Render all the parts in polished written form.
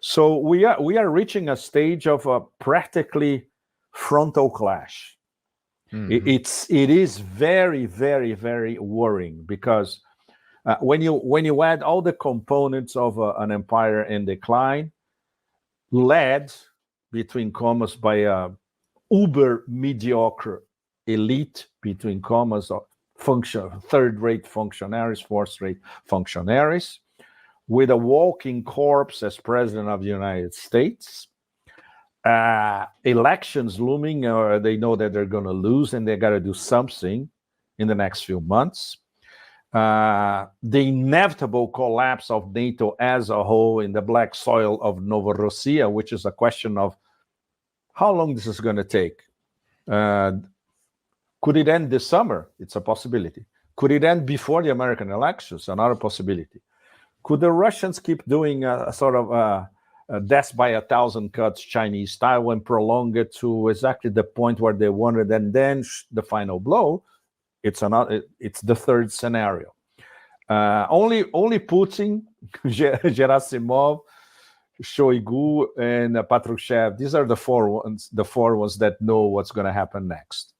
So we are reaching a stage of a practically frontal clash. It is very, very, very worrying, because when you add all the components of an empire in decline, led, between commas, by a uber mediocre elite, between commas, of third-rate functionaries, fourth-rate functionaries, with a walking corpse as president of the United States. Elections looming, or they know that they're going to lose and they got to do something in the next few months. The inevitable collapse of NATO as a whole in the black soil of Novorossiya, which is a question of how long this is going to take. Could it end this summer? It's a possibility. Could it end before the American elections? Another possibility. Could the Russians keep doing a sort of death by 1,000 cuts Chinese style and prolong it to exactly the point where they wanted, and then the final blow? It's the third scenario. Only Putin, Gerasimov, Shoigu, and Patrushev. These are the four ones that know what's going to happen next.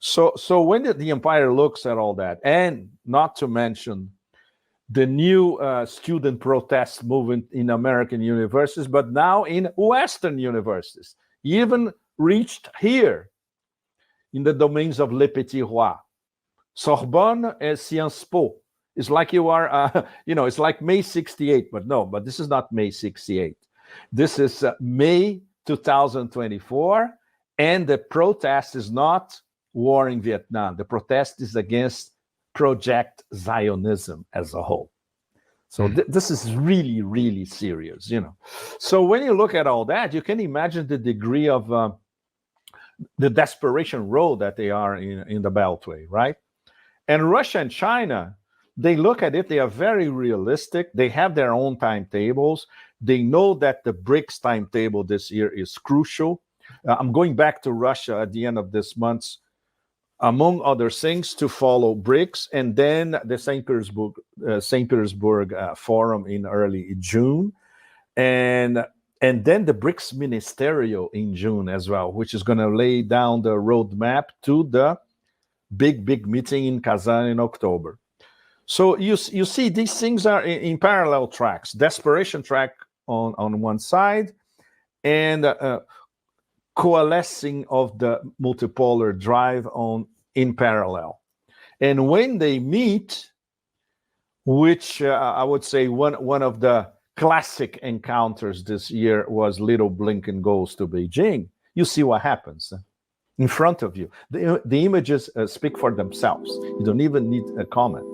So when the empire looks at all that, and not to mention the new student protest movement in American universities, but now in Western universities, even reached here in the domains of Le Petit Roi, Sorbonne and Sciences Po. It's like you are, it's like May 68, but this is not May 68. This is May 2024, and the protest is not war in Vietnam. The protest is against Project Zionism as a whole. So this is really, really serious, So when you look at all that, you can imagine the degree of the desperation road that they are in the Beltway, right? And Russia and China, they look at it, they are very realistic. They have their own timetables. They know that the BRICS timetable this year is crucial. I'm going back to Russia at the end of this month, among other things, to follow BRICS, and then the St. Petersburg Forum in early June, and then the BRICS Ministerial in June as well, which is going to lay down the roadmap to the big meeting in Kazan in October. So you see, these things are in parallel tracks. Desperation track on one side, and coalescing of the multipolar drive in parallel. And when they meet, which I would say one of the classic encounters this year was little Blinken goes to Beijing, you see what happens in front of you. The images speak for themselves. You don't even need a comment.